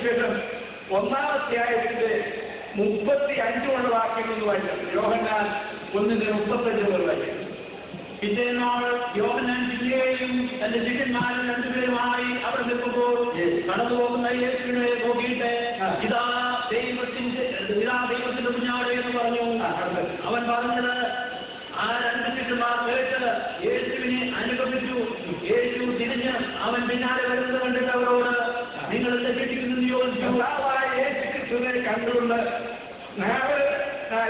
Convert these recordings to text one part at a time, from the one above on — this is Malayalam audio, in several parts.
സുവിശേഷം 1-ാം അധ്യായത്തിന്റെ 35 വാക്യങ്ങളൊന്ന് വായിക്കാം. യോഹന്നാൻ 1:35 വായിക്കാം. പിറ്റേന്നാൾ യോഹന്നാൻ പിന്നെയും തന്റെ ശിഷ്യന്മാരിൽ 2 പേരുമായി അവിടെ നിൽക്കുമ്പോൾ കടന്നു പോകുന്ന യേശുവിനെ നോക്കിയിട്ട് ഇതാ ദൈവത്തിന്റെ കുഞ്ഞാട് എന്ന് പറഞ്ഞു. അവൻ പറഞ്ഞത് ആ 2 ശിഷ്യന്മാർ കേട്ടത് യേശുവിനെ അനുഗമിച്ചു. യേശു തിരിഞ്ഞ് അവൻ പിന്നാലെ വരുന്നത് കണ്ടിട്ട് അവരോട് നിങ്ങൾ എന്താ കേട്ടിരിക്കുന്നു ചോദിച്ചു. യേശുക്രിസ്തുവിനെ കണ്ടുകൊണ്ട്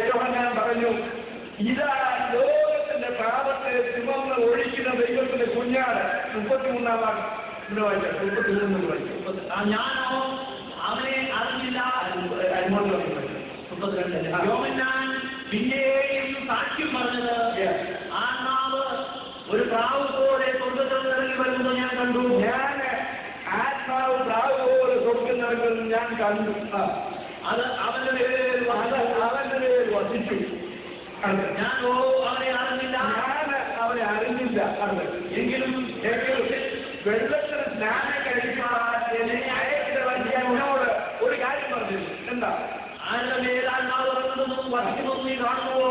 യോഹന്നാൻ പറഞ്ഞു, ഇതാ ലോകത്തിന്റെ പാപത്തെ ചുമന്ന് ഒഴിക്കുന്ന ദൈവത്തിന്റെ കുഞ്ഞാട്. 33-ാം വാക്യം. ഞാനോ അവനെ അറിഞ്ഞില്ല. യോഹന്നാൻ പിന്നെയും സാക്ഷ്യം പറഞ്ഞത് ആത്മാവ് ഒരു പ്രാവ് പോലെ സ്വർഗ്ഗത്തിൽ ഇറങ്ങി വരുന്നത് ഞാൻ കണ്ടു. ഞാൻ ആത്മാവ് പ്രാവ് പോലെ സ്വർഗ്ഗം നടക്കുന്നത് ഞാൻ കണ്ടു. അത് അവന്റെ പേരിൽ വസിച്ചു. ഞാനോ അവനെ അറിഞ്ഞില്ല. ഞാൻ അവനെ അറിഞ്ഞില്ല. എങ്കിലും വെള്ളത്തിൽ സ്നാനം കഴിക്കാൻ എന്നെ അയക്കുന്നവനോട് ഒരു കാര്യം പറഞ്ഞു. എന്താ? ആരുടെ മേലാത്മാവ് ഇറങ്ങുന്നതും വസിക്കുന്നതും നീ കാണുന്നുവോ?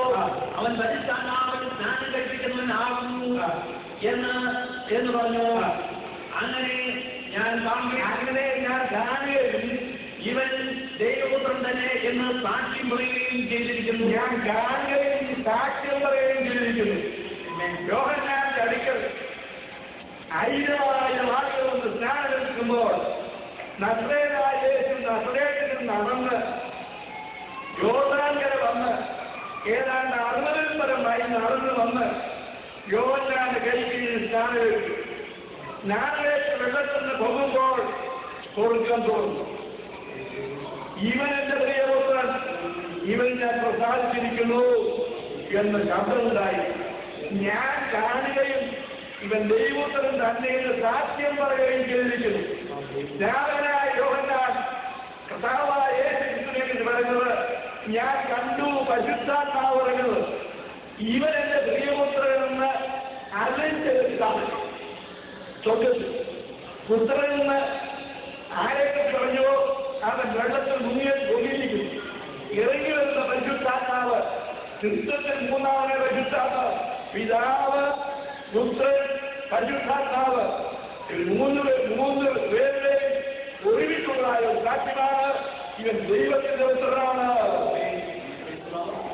അവൻ പരിശുദ്ധാത്മാവിൽ സ്നാനം കഴിപ്പിക്കുന്നവനാകുന്നു എന്ന് പറഞ്ഞു. അങ്ങനെ ഞാൻ കാണുകയും ഇവൻ ദൈവപുത്രൻ തന്നെ എന്ന് സാക്ഷ്യം പറയുകയും ചെയ്തിരിക്കുന്നു. ഞാൻ കാണുകയും സാക്ഷ്യം പറയുകയും ചെയ്തിരിക്കുന്നു. യോഹന്നാന്റെ അടുക്കൽ 1000 ആളുകൾ വന്ന് സ്നാനം എടുക്കുമ്പോൾ നസറേയനായ യേശു നസറേത്തിൽ നടന്ന് യോർദാൻകര വന്ന് ഏതാണ്ട് 60 പരമായി നടന്നു വന്ന് യോഹന്നാന്റെ കൈക്ക് സ്നാനം എടുത്തു. സ്നാനമേറ്റ് വെള്ളത്തിൽ നിന്ന് പോകുമ്പോൾ സ്വർഗ്ഗം തുറന്നു. ഇവൻ എന്റെ പ്രിയപുത്രൻ, ഇവൻ ഞാൻ പ്രസാദിച്ചിരിക്കുന്നു എന്ന് ശബ്ദമുണ്ടായി. ഞാൻ കാണുകയും ഇവൻ ദൈവപുത്രൻ തന്നെയെന്ന് സാക്ഷ്യം പറയുകയും ചെയ്തിരിക്കുന്നു. സ്നാപകനായ യോഹന്നാൻ കർത്താവായ യേശുക്രിസ്തുവിനെ പറയുന്നത്, ഞാൻ കണ്ടു പരിശുദ്ധാത്മാവ് പറയുന്നത് ഇവൻ എന്റെ പ്രിയപുത്രനെന്ന് അറിഞ്ഞെടുത്താണ്. പുത്രനെന്ന് ആരെയൊക്കെ പറഞ്ഞോ അവൻ വെള്ളത്തിൽ മുങ്ങിയിരിക്കുന്നു. ഇറങ്ങി വരുന്ന പരിശുദ്ധാത്മാവ് ക്രിസ്തുവിൽ 3-ാമനെ പരിശുദ്ധാത്മാവ്, പിതാവ്, പുത്രൻ, പരിശുദ്ധാത്മാവ് 3 പേരുടെ ഒരുമിച്ചുള്ള സാക്ഷ്യമാണ്. ഇവൻ ദൈവത്തിന്റെ പുത്രനാണ്.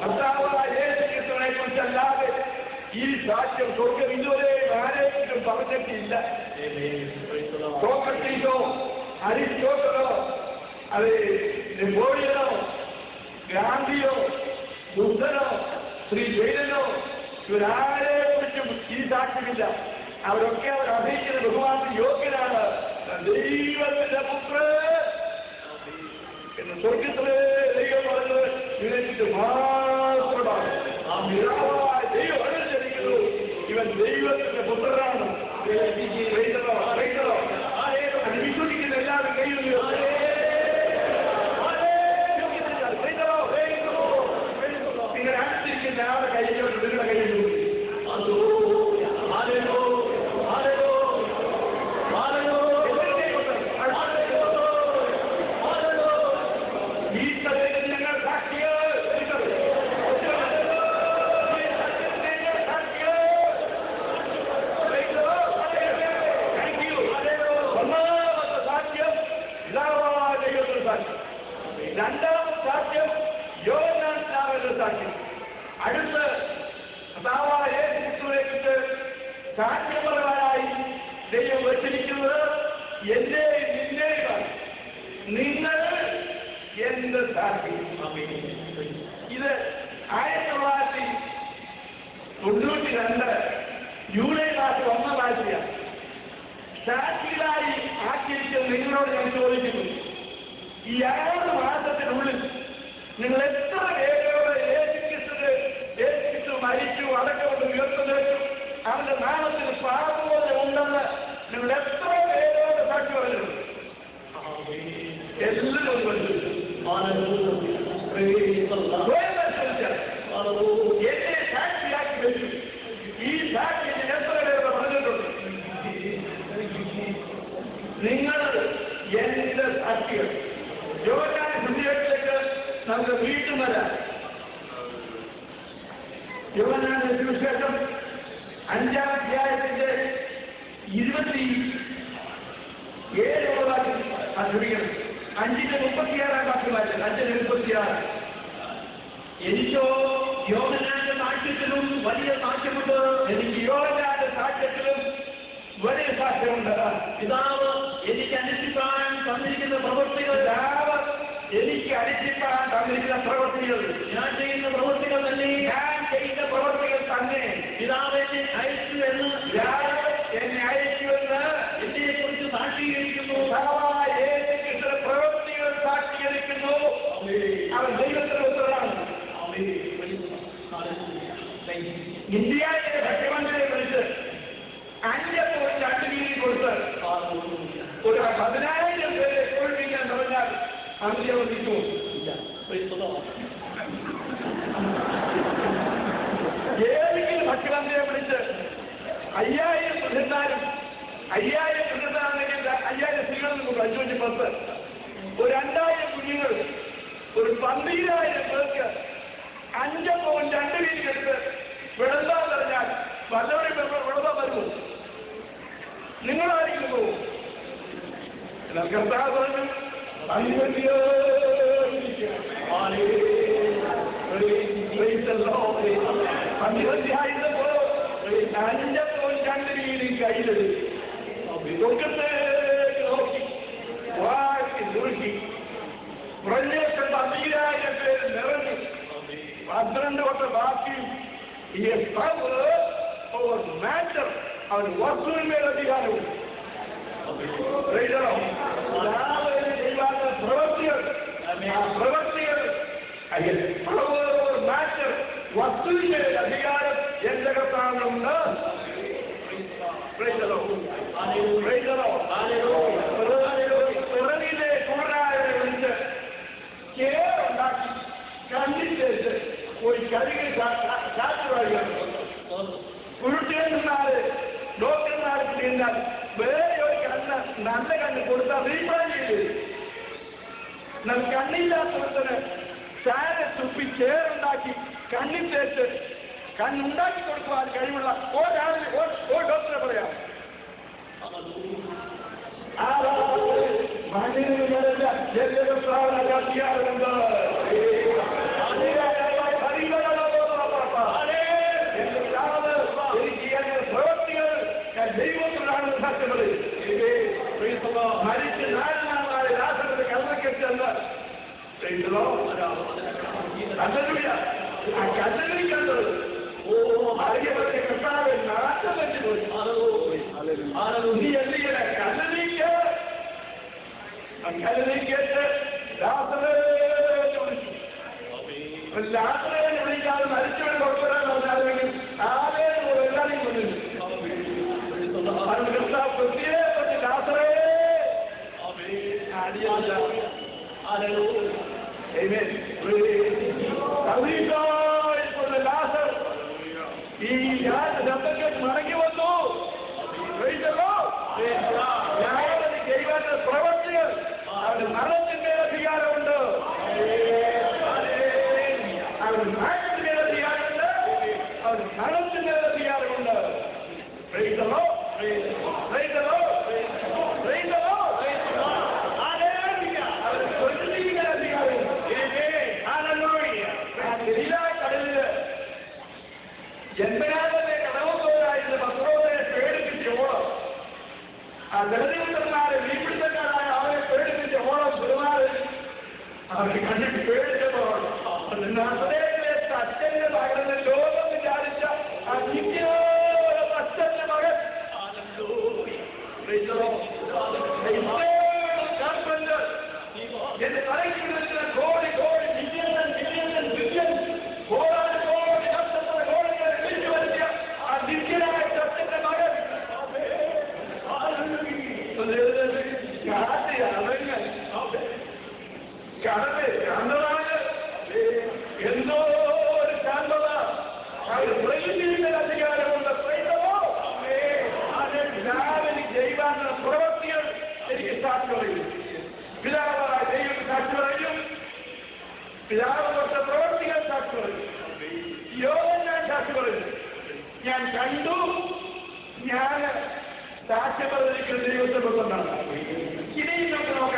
കർത്താവായ യേശുക്രിസ്തുവിനെ കുറിച്ചല്ലാതെ ഈ സാക്ഷ്യം സ്വർഗ്ഗം ഇതുവരെ ആരെങ്കിലും പറഞ്ഞിട്ടില്ല. സോക്രട്ടീസോ അരിസ്റ്റോട്ടലോ അത് നെപ്പോളിയനോ ഗാന്ധിയോ ബുദ്ധനോ ശ്രീ ജൈനനോ ഇവരാരെ കുറിച്ചും ഈ സാക്ഷ്യമില്ല. അവരൊക്കെ അവർ അർഹിക്കുന്ന ബഹുമാനത്തിന് യോഗ്യനാണ്. ദൈവത്തിന്റെ പുത്രൻ എന്ന് സ്വർഗത്തിലെ ദൈവം പറഞ്ഞത് ഇവനെക്കുറിച്ച് മാത്രമാണ്. ആ മിറാവായ ദൈവം അനുസരിക്കുന്നു. ഇവൻ ദൈവത്തിന്റെ പുത്രനാണ്. അത് വിശ്വസിക്കുന്ന എല്ലാവരും കൈയ്യോ നിങ്ങൾ അനുസരിക്കുന്ന ആളുടെ കയ്യിലോട്ട് നിങ്ങളുടെ കയ്യിൽ ഞങ്ങൾ സാക്ഷികൾ സാക്ഷ്യം ദൈവത്തിന്റെ സാക്ഷ്യം. 2-ാമത്തെ സാക്ഷ്യം യോഹന്നാൻ സ്നാപകന്റെ സാക്ഷ്യം. അടുത്ത് കർത്താവായ യേശുക്രിസ്തുവിനെക്കുറിച്ച് സാക്ഷ്യം പറയാനായി ദൈവം വെച്ചിരിക്കുന്നത് എന്റെയും നിന്റെയുമാണ്. നിങ്ങൾ എന്ത് സാക്ഷി. ഇത് 1992 ജൂലൈ മാസം 1-ാം ആഴ്ചയാണ്. സാക്ഷികളായി ആക്കിയിരിക്കുന്ന നിങ്ങളോട് ഞാൻ ചോദിക്കുന്നു, ഈ 6 മാസത്തിനുള്ളിൽ നിങ്ങൾ എത്ര പേരോട് യേശുക്രിസ്തു മരിച്ചു അടക്കമുണ്ട് ഉയർത്തുന്നേക്കും അവന്റെ നാമത്തിൽ പാപബോധം ഉണ്ടെന്ന് നിങ്ങൾ എത്ര പേരോട് സാക്ഷി പറഞ്ഞിട്ടുണ്ട്? എല്ലാവരും എന്നെ സാക്ഷിയാക്കി വെച്ചു. ഈ സാക്ഷി എത്ര പേരോട് പറഞ്ഞിട്ടുണ്ട്? നിങ്ങൾ എന്റെ സാക്ഷികൾ. യോഹന്നാന്റെ സുവിശേഷത്തിലേക്ക് നമുക്ക് വീണ്ടും വരാം. യോഹന്നാന്റെ സുവിശേഷം 5-ാം അധ്യായത്തിന്റെ 27 വാക്യം ക്ഷമിക്കണം 5:36 വാക്യം വായിച്ചത് 5:36. എനിക്കോ യോഹന്നാന്റെ സാക്ഷ്യത്തിലും വലിയ സാക്ഷ്യമുണ്ട്. എനിക്ക് യോഹന്നാന്റെ സാക്ഷ്യത്തിലും വലിയ സാക്ഷ്യമുണ്ട്. പിതാവ് എനിക്ക് അനുഷ്ഠിക്കാൻ തന്നിരിക്കുന്ന പ്രവൃത്തികൾ എനിക്ക് അനുഷ്ഠിക്കാൻ തന്നിരിക്കുന്ന പ്രവൃത്തികൾ ഞാൻ ചെയ്യുന്ന പ്രവൃത്തികൾ തന്നെ പിതാവ് എന്നെ അയച്ചു എന്ന് എന്നെ അയച്ചുവെന്ന് എന്നെ കുറിച്ച് സാക്ഷീകരിക്കുന്നു. പ്രവൃത്തികൾ സാക്ഷീകരിക്കുന്നു. അവൻ ദൈവത്തിന്റെ ഉത്തരവാണ്. ഇന്ത്യയിലെ മുഖ്യമന്ത്രിയെ വിളിച്ച് 5.2 വീതി കൊടുത്ത് ഒരു 10,000 പേരെ കൊഴിപ്പിക്കാൻ പറഞ്ഞാൽ അന്ത്യ വന്നിട്ടു. ഏതെങ്കിലും മുഖ്യമന്ത്രിയെ വിളിച്ച് 5,000 പ്രതിനിധാനം 5,000 പ്രതിനിധാണെങ്കിൽ 5,000 സ്ത്രീകളിൽ നിന്ന് 510 ഒരു 2,000 കുഞ്ഞുങ്ങൾ ഒരു 12,000 പേർക്ക് 5.2 വീതി എടുത്ത് വിളമ്പാൻ പറഞ്ഞാൽ വല്ലവരും വിളമ്പാൻ വരുമോ? നിങ്ങളായിരിക്കും പോകും. കർത്താവ് പറഞ്ഞു അന്യോന്യായിരുന്നപ്പോ 5.2 വീതി കയ്യിലെടുത്തു. ലോകത്തേക്ക് നോക്കി വാക്കി നോക്കി പ്രദേശത്ത് 15,000 പേര് നിറഞ്ഞു. 12 കൊട്ട ബാക്കിയും ഈ മാറ്റർ അവന് വസ്തുവിന്മേൽ അധികാരവും പ്രവൃത്തികൾ മാറ്റർ വസ്തുവിന്മേൽ അധികാരം എന്റെ കർത്താവിനുണ്ട്. പിറവിലെ കൂടാതെ വിളിച്ച് കേറുണ്ടാക്കി കണ്ണിട്ടേച്ച് പോയി കഴുകി കാറ്റ് വഴിയാണ്. കുരുട്ടിയെന്നാല് ഡോക്ടർമാർ ചെയ്യുന്നാൽ വേറെ ഒരു കണ്ണ് നല്ല കണ്ണ് കൊടുത്താൽ റീപ്ലാൻ ചെയ്ത് കണ്ണില്ലാത്തവർക്ക് ചാര തുപ്പി ചേറുണ്ടാക്കി കണ്ണിൽ തേച്ച് കണ്ണുണ്ടാക്കി കൊടുക്കുവാൻ കഴിവുള്ള ഒരു ഡോക്ടറെ പറയാം. പ്രവൃത്തികൾ ദൈവത്തിലാണ് സത്യങ്ങൾ. മരിച്ച് 4 നാളായി രാത്രി കല്ലക്കെട്ടെന്ന് ആ കല്ലറിയിക്കേണ്ടത് അറിയപ്പെട്ട കർത്താവ് നാട്ടം വെച്ചുപോയി. നീ എന്തിങ്ങനെ കല്ലറിയിക്ക് കല്ലറിയിക്കേറ്റ് രാത്രി വിളിക്കാതെ മരിച്ചവരെ കൊണ്ടുവരാൻ പറഞ്ഞാലും ആരെയും എല്ലാവരെയും കൊണ്ടിരുന്നു. കർത്താവ് പ്രത്യേകിച്ച് രാത്രി ഈ ശബ്ദക്കേട്ട് മടങ്ങി വന്നു. ദൈവത്തിന്റെ പ്രവൃത്തികൾ അവന് മരണത്തിന്റെ അധികാരമുണ്ട്. അവന് നാട്ടിന്റെ അധികാരമുണ്ട്. അവന് മരണത്തിന്റെ അധികാരമുണ്ട്. ജന്മനാഥന്റെ കടവുപോരായിരുന്ന പത്രോസിനെ പേടിപ്പിച്ച ഓളം, ആ ദളിതന്മാരെ വീപിടുത്തക്കാരായ അവരെ പേടിപ്പിച്ച ഓളം പെരുമാറി അവർക്ക് കണ്ടിട്ട് പേടിച്ചപ്പോൾ നസറേത്തിലെ അച്ഛന്റെ മകനെന്ന് ലോകം വിചാരിച്ച ആ നിത്യോരം അച്ഛന്റെ മകൻ എന്റെ തലയ്ക്ക് കോടി കോടി ബില്യൺ കോടാനുകോടി നക്ഷത്ര കോടികളെ വിളിച്ചു വരുത്തിയ ആ നിത്യനായ സത്യന്റെ മകൻ കടല് ശാന്തമാണ്. എന്തോ ഒരു ശാന്തത പ്രകൃതിയുടെ അധികാരമുണ്ട്. രാവിലെ ദൈവാന്റെ പ്രവൃത്തികൾ എനിക്ക് സാക്ഷ്യം. പിതാവായ ദൈവം സാക്ഷ്യം പിതാവ് കൊടുത്ത പ്രവർത്തികൾ സാക്ഷി പറഞ്ഞു. യോഹന്നാൻ സാക്ഷി പറഞ്ഞു, ഞാൻ കണ്ടു, ഞാൻ സാക്ഷ്യം പറഞ്ഞിരിക്കുന്ന ദൈവത്തെ കൊണ്ടാണ്. ഇനിയും നമുക്ക് നോക്കാം.